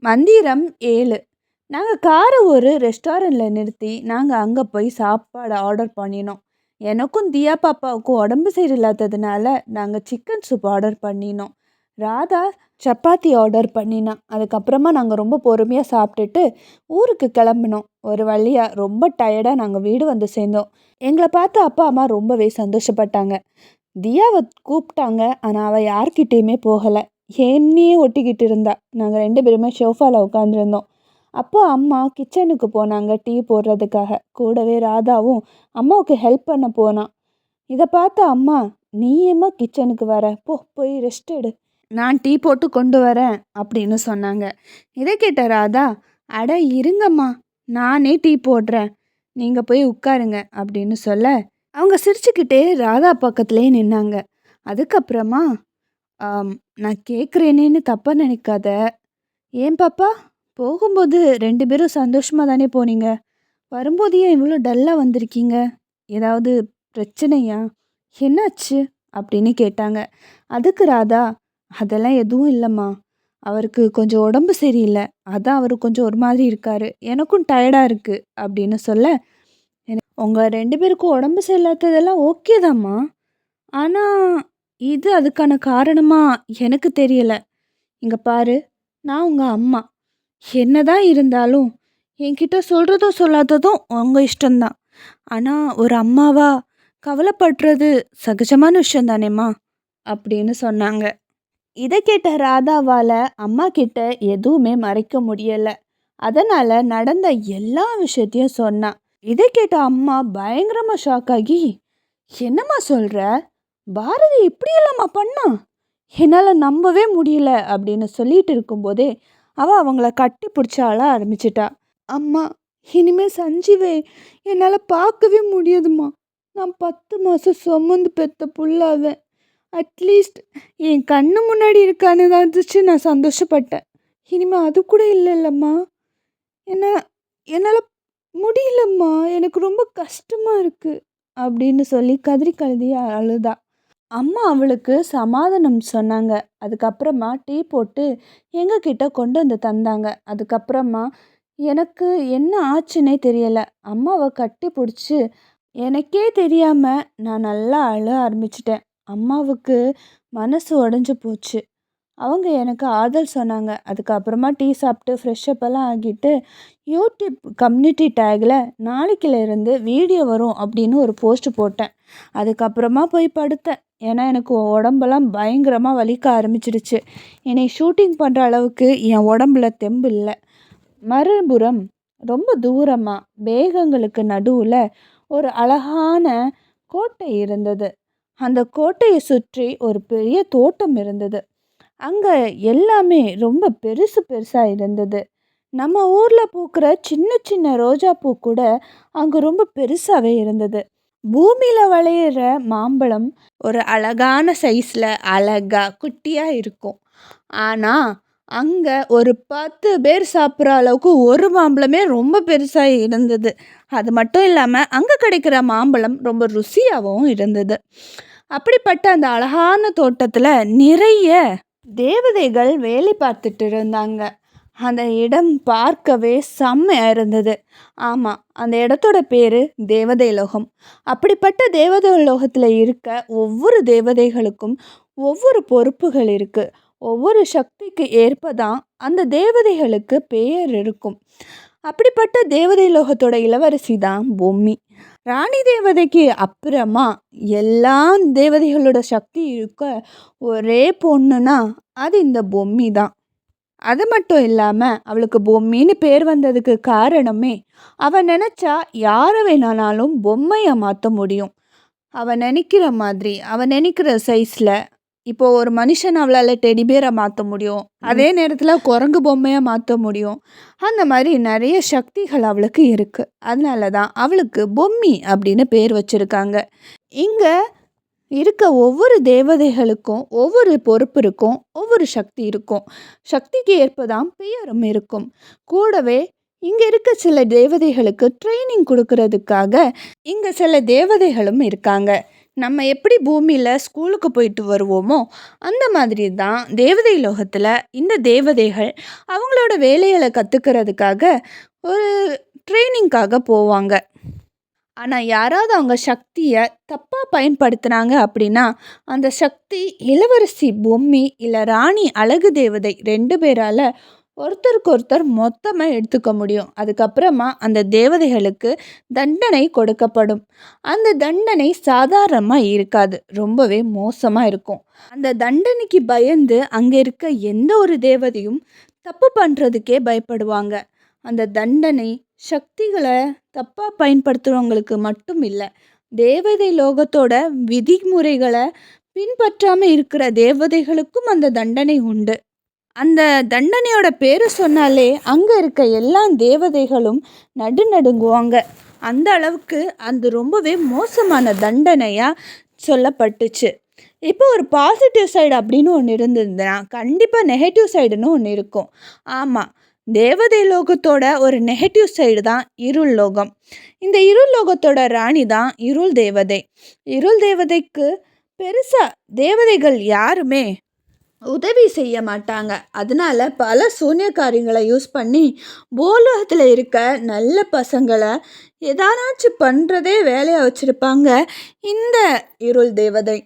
மந்திரம் 7. நாங்கள் காரை ஒரு ரெஸ்டாரண்ட்டில் நிறுத்தி நாங்கள் அங்கே போய் சாப்பாடு ஆர்டர் பண்ணினோம். எனக்கும் தியா பாப்பாவுக்கும் உடம்பு சரியில்லாததுனால நாங்கள் சிக்கன் சூப் ஆர்டர் பண்ணினோம். ராதா சப்பாத்தி ஆர்டர் பண்ணினான். அதுக்கப்புறமா நாங்கள் ரொம்ப பொறுமையாக சாப்பிட்டுட்டு ஊருக்கு கிளம்பினோம். ஒரு வழியாக ரொம்ப டயர்டாக நாங்கள் வீடு வந்து சேர்ந்தோம். எங்களை பார்த்து அப்பா அம்மா ரொம்பவே சந்தோஷப்பட்டாங்க. தியாவை கூப்பிட்டாங்க, ஆனால் அவள் யார்கிட்டேயுமே போகலை. என்னையே ஒட்டிக்கிட்டு இருந்தா. நாங்கள் 2 பேருமே ஷோஃபாவில் உட்காந்துருந்தோம். அப்போ அம்மா கிச்சனுக்கு போனாங்க டீ போடுறதுக்காக. கூடவே ராதாவும் அம்மாவுக்கு ஹெல்ப் பண்ண போனான். இதை பார்த்த அம்மா, நீ ஏம்மா கிச்சனுக்கு வர, போய் ரெஸ்ட் எடு, நான் டீ போட்டு கொண்டு வரேன் அப்படின்னு சொன்னாங்க. இதை கேட்ட ராதா, அட இருங்கம்மா, நானே டீ போடுறேன், நீங்கள் போய் உட்காருங்க அப்படின்னு சொல்ல அவங்க சிரிச்சுக்கிட்டே ராதா பக்கத்துலேயே நின்னாங்க. அதுக்கப்புறமா நான் கேட்குறேனேன்னு தப்பாக நினைக்காத. ஏன் பாப்பா, போகும்போது 2 பேரும் சந்தோஷமாக தானே போனீங்க, வரும்போது ஏன் இவ்வளோ டல்லாக வந்திருக்கீங்க, ஏதாவது பிரச்சனையா, என்னாச்சு அப்படின்னு கேட்டாங்க. அதுக்கு ராதா, அதெல்லாம் எதுவும் இல்லைம்மா, அவருக்கு கொஞ்சம் உடம்பு சரியில்லை, அதான் அவர் கொஞ்சம் ஒரு மாதிரி இருக்கார், எனக்கும் டயர்டாக இருக்குது அப்படின்னு சொல்ல, உங்கள் 2 பேருக்கும் உடம்பு சரியில்லாததெல்லாம் ஓகே தாம்மா, ஆனால் இது அதுக்கான காரணமா எனக்கு தெரியலை. இங்கே பாரு, நான் உங்கள் அம்மா, என்னதான் இருந்தாலும் என்கிட்ட சொல்கிறதும் சொல்லாததும் உங்கள் இஷ்டம்தான். ஆனால் ஒரு அம்மாவா கவலைப்படுறது சகஜமான விஷயம் தானேம்மா அப்படின்னு சொன்னாங்க. இதை கேட்ட ராதாவால் அம்மா கிட்ட எதுவுமே மறைக்க முடியலை. அதனால் நடந்த எல்லா விஷயத்தையும் சொன்னான். இதை கேட்ட அம்மா பயங்கரமாக ஷாக் ஆகி, என்னம்மா சொல்கிற, பாரதி இப்படியெல்லாமா பண்ணா, என்னால் நம்பவே முடியல அப்படின்னு சொல்லிட்டு இருக்கும்போதே அவள் அவங்கள கட்டி பிடிச்ச அழ ஆரம்பிச்சிட்டா. அம்மா, இனிமேல் சஞ்சீவை என்னால் பார்க்கவே முடியாதும்மா, நான் 10 மாதம் சுமந்து பெற்ற புள்ளாவேன், அட்லீஸ்ட் என் கண்ணு முன்னாடி இருக்கான்னு தான் நான் சந்தோஷப்பட்டேன். இனிமேல் அது கூட இல்லைல்லம்மா, என்னால் முடியலம்மா, எனக்கு ரொம்ப கஷ்டமாக இருக்குது அப்படின்னு சொல்லி கதறி கழுதி அழுதா. அம்மா அவளுக்கு சமாதானம் சொன்னாங்க. அதுக்கப்புறமா டீ போட்டு எங்ககிட்ட கொண்டு வந்து தந்தாங்க. அதுக்கப்புறமா எனக்கு என்ன ஆச்சுன்னே தெரியலை, அம்மாவை கட்டி பிடிச்சி எனக்கே தெரியாமல் நான் நல்லா அழ ஆரம்பிச்சிட்டேன். அம்மாவுக்கு மனசு உடஞ்சி போச்சு. அவங்க எனக்கு ஆறுதல் சொன்னாங்க. அதுக்கப்புறமா டீ சாப்பிட்டு ஃப்ரெஷ்ஷப்பெல்லாம் ஆகிட்டு யூடியூப் கம்யூனிட்டி டேக்கில் நாளைக்கிலேருந்து வீடியோ வரும் அப்படின்னு ஒரு போஸ்ட் போட்டேன். அதுக்கப்புறமா போய் படுத்தேன். ஏன்னா எனக்கு உடம்பெல்லாம் பயங்கரமாக வலிக்க ஆரம்பிச்சிடுச்சு. என்னை ஷூட்டிங் பண்ணுற அளவுக்கு என் உடம்புல தெம்பு இல்லை. மறுபுறம் ரொம்ப தூரமாக மேகங்களுக்கு நடுவில் ஒரு அழகான கோட்டை இருந்தது. அந்த கோட்டையை சுற்றி ஒரு பெரிய தோட்டம் இருந்தது. அங்கே எல்லாமே ரொம்ப பெருசாக இருந்தது. நம்ம ஊரில் பூக்கிற சின்ன சின்ன ரோஜா பூ கூட அங்கே ரொம்ப பெருசாகவே இருந்தது. பூமியில் விளையிற மாம்பழம் ஒரு அழகான சைஸில் அழகாக குட்டியாக இருக்கும். ஆனால் அங்கே ஒரு 10 பேர் சாப்பிட்ற அளவுக்கு ஒரு மாம்பழமே ரொம்ப பெருசாக இருந்தது. அது மட்டும் இல்லாமல் அங்கே கிடைக்கிற மாம்பழம் ரொம்ப ருசியாகவும் இருந்தது. அப்படிப்பட்ட அந்த அழகான தோட்டத்தில் நிறைய தேவதைகள் வேலை பார்த்துட்டு இருந்தாங்க. அந்த இடம் பார்க்கவே செம்மையாக இருந்தது. ஆமாம், அந்த இடத்தோட பேர் தேவதை லோகம். அப்படிப்பட்ட தேவதை லோகத்தில் இருக்க ஒவ்வொரு தேவதைகளுக்கும் ஒவ்வொரு பொறுப்புகள் இருக்குது. ஒவ்வொரு சக்திக்கு ஏற்பதான் அந்த தேவதைகளுக்கு பெயர் இருக்கும். அப்படிப்பட்ட தேவதை லோகத்தோட இளவரசி தான் பொம்மி. ராணி தேவதைக்கு அப்புறமா எல்லா தேவதைகளோட சக்தி இருக்க ஒரே பொண்ணுனா அது இந்த பொம்மி தான். அது மட்டும் இல்லாமல் அவளுக்கு பொம்மின்னு பேர் வந்ததுக்கு காரணமே, அவள் நினச்சா யாரை வேணாலும் பொம்மையை மாற்ற முடியும். அவள் நினைக்கிற மாதிரி, அவள் நினைக்கிற சைஸில். இப்போது ஒரு மனுஷன் அவளால் டெடிபேரை மாற்ற முடியும், அதே நேரத்தில் குரங்கு பொம்மையை மாற்ற முடியும். அந்த மாதிரி நிறைய சக்திகள் அவளுக்கு இருக்குது. அதனால தான் அவளுக்கு பொம்மி அப்படின்னு பேர் வச்சுருக்காங்க. இங்கே இருக்க ஒவ்வொரு தேவதைகளுக்கும் ஒவ்வொரு பொறுப்பு இருக்கும், ஒவ்வொரு சக்தி இருக்கும். சக்திக்கு ஏற்பதான் பெயரும் இருக்கும். கூடவே இங்கே இருக்க சில தேவதைகளுக்கு ட்ரைனிங் கொடுக்கறதுக்காக இங்கே சில தேவதைகளும் இருக்காங்க. நம்ம எப்படி பூமியில் ஸ்கூலுக்கு போயிட்டு வருவோமோ அந்த மாதிரி தான் தேவதை லோகத்தில் இந்த தேவதைகள் அவங்களோட வேலைகளை கற்றுக்கிறதுக்காக ஒரு ட்ரைனிங்காக போவாங்க. ஆனால் யாராவது அவங்க சக்தியை தப்பாக பயன்படுத்தினாங்க அப்படின்னா அந்த சக்தி இளவரசி பொம்மி இல்லை ராணி அழகு தேவதை 2 பேரால் ஒருத்தருக்கு ஒருத்தர் மொத்தமாக எடுத்துக்க முடியும். அதுக்கப்புறமா அந்த தேவதைகளுக்கு தண்டனை கொடுக்கப்படும். அந்த தண்டனை சாதாரணமாக இருக்காது, ரொம்பவே மோசமாக இருக்கும். அந்த தண்டனைக்கு பயந்து அங்கே இருக்க எந்த ஒரு தேவதையும் தப்பு பண்ணுறதுக்கே பயப்படுவாங்க. அந்த தண்டனை சக்திகளை தப்பாக பயன்படுத்துகிறவங்களுக்கு மட்டும் இல்லை, தேவதை லோகத்தோட விதிமுறைகளை பின்பற்றாமல் இருக்கிற தேவதைகளுக்கும் அந்த தண்டனை உண்டு. அந்த தண்டனையோட பேர் சொன்னாலே அங்கே இருக்க எல்லா தேவதைகளும் நடுநடுங்குவாங்க. அந்த அளவுக்கு அது ரொம்பவே மோசமான தண்டனையாக சொல்லப்பட்டுச்சு. இப்போ ஒரு பாசிட்டிவ் சைடு அப்படின்னு ஒன்று இருந்ததுன்னா கண்டிப்பாக நெகட்டிவ் சைடுன்னு ஒன்று இருக்கும். ஆமாம், தேவதை லோகத்தோட ஒரு நெகட்டிவ் சைடு தான் இருள் லோகம். இந்த இருள் லோகத்தோட ராணி தான் இருள் தேவதை. இருள் தேவதைக்கு பெருசாக தேவதைகள் யாருமே உதவி செய்ய மாட்டாங்க. அதனால பல சூனியக்காரியங்களை யூஸ் பண்ணி பூலோகத்தில் இருக்க நல்ல பசங்களை எதானாச்சும் பண்ணுறதே வேலையாக வச்சுருப்பாங்க இந்த இருள் தேவதை.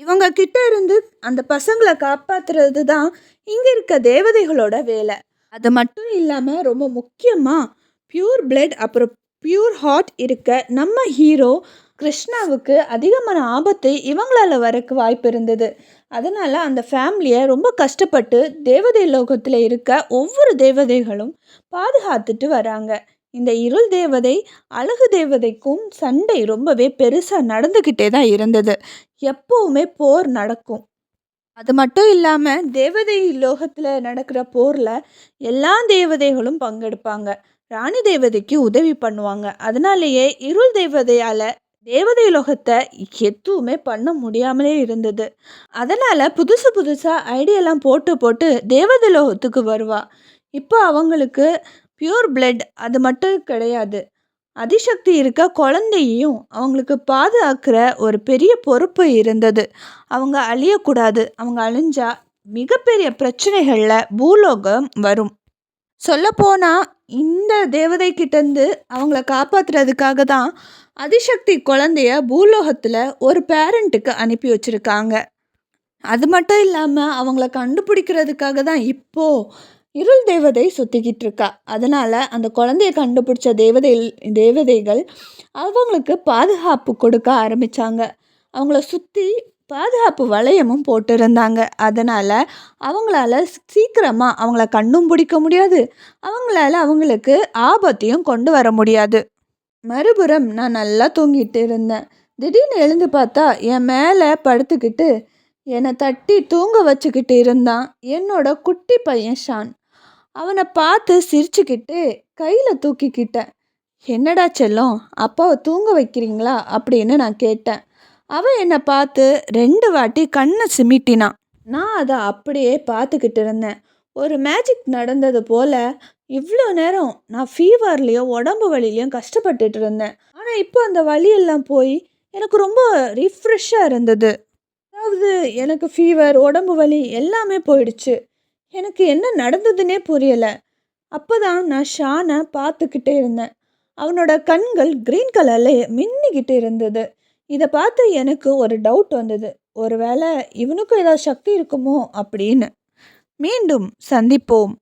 இவங்க கிட்ட இருந்து அந்த பசங்களை காப்பாற்றுறது தான் இங்கே இருக்க தேவதைகளோட வேலை. அது மட்டும் இல்லாமல் ரொம்ப முக்கியமாக பியூர் பிளட் அப்புறம் பியூர் ஹார்ட் இருக்க நம்ம ஹீரோ கிருஷ்ணாவுக்கு அதிகமான ஆபத்து இவங்களால் வரக்கு வாய்ப்பு இருந்தது. அதனால் அந்த ஃபேமிலியை ரொம்ப கஷ்டப்பட்டு தேவதை லோகத்தில் இருக்க ஒவ்வொரு தேவதைகளும் பாதுகாத்துட்டு வராங்க. இந்த இருள் தேவதை அழகு தேவதைக்கும் சண்டை ரொம்பவே பெருசாக நடந்துக்கிட்டே தான் இருந்தது. எப்போவுமே போர் நடக்கும். அது மட்டும் இல்லாமல் தேவதை லோகத்தில் நடக்கிற போரில் எல்லா தேவதைகளும் பங்கெடுப்பாங்க. ராணி தேவதைக்கு உதவி பண்ணுவாங்க. அதனாலேயே இருள் தேவதையால் தேவதை லோகத்தை எதுவுமே பண்ண முடியாமலே இருந்தது. அதனால் புதுசாக ஐடியெல்லாம் போட்டு தேவதை லோகத்துக்கு வருவா. இப்போ அவங்களுக்கு பியூர் பிளட் அது மட்டும் கிடையாது, அதிசக்தி இருக்க குழந்தையையும் அவங்களுக்கு பாதுகாக்கிற ஒரு பெரிய பொறுப்பு இருந்தது. அவங்க அழியக்கூடாது. அவங்க அழிஞ்சா மிகப்பெரிய பிரச்சனைகளில் பூலோகம் வரும். சொல்லப்போனால் இந்த தேவதை கிட்டேருந்து அவங்கள காப்பாற்றுறதுக்காக தான் அதிசக்தி குழந்தைய பூலோகத்தில் ஒரு பேரண்ட்டுக்கு அனுப்பி வச்சுருக்காங்க. அது மட்டும் இல்லாமல் அவங்கள கண்டுபிடிக்கிறதுக்காக தான் இப்போது இருள் தேவதை சுற்றிக்கிட்டு இருக்கா. அதனால் அந்த குழந்தைய கண்டுபிடிச்ச தேவதைகள் அவங்களுக்கு பாதுகாப்பு கொடுக்க ஆரம்பித்தாங்க. அவங்கள சுற்றி பாதுகாப்பு வளையமும் போட்டிருந்தாங்க. அதனால் அவங்களால சீக்கிரமாக அவங்கள கண்டும் பிடிக்க முடியாது, அவங்களுக்கு ஆபத்தையும் கொண்டு வர முடியாது. மறுபுறம் நான் நல்லா தூங்கிட்டு இருந்தேன். திடீர்னு எழுந்து பார்த்தா என் மேலே படுத்துக்கிட்டு என்னை தட்டி தூங்க வச்சுக்கிட்டு இருந்தான் என்னோட குட்டி பையன் ஷான். அவனை பார்த்து சிரிச்சுக்கிட்டு கையில் தூக்கிக்கிட்டேன். என்னடா செல்லம், அப்பாவை தூங்க வைக்கிறீங்களா அப்படின்னு நான் கேட்டேன். அவன் என்னை பார்த்து 2 வாட்டி கண்ணை சிமிட்டினான். நான் அதை அப்படியே பார்த்துக்கிட்டு இருந்தேன். ஒரு மேஜிக் நடந்தது போல் இவ்வளோ நேரம் நான் ஃபீவர்லேயும் உடம்பு வலியிலையும் கஷ்டப்பட்டுட்டு இருந்தேன். ஆனால் இப்போ அந்த வலியெல்லாம் போய் எனக்கு ரொம்ப ரிஃப்ரெஷ்ஷாக இருந்தது. அதாவது எனக்கு ஃபீவர், உடம்பு வலி எல்லாமே போயிடுச்சு. எனக்கு என்ன நடந்ததுன்னே புரியலை. அப்போ தான் நான் ஷானை பார்த்துக்கிட்டே இருந்தேன். அவனோட கண்கள் க்ரீன் கலரில் மின்னிக்கிட்டு இருந்தது. இதை பார்த்து எனக்கு ஒரு டவுட் வந்தது, ஒருவேளை இவனுக்கும் ஏதாவது சக்தி இருக்குமோ அப்படின்னு. மீண்டும் சந்திப்போம்.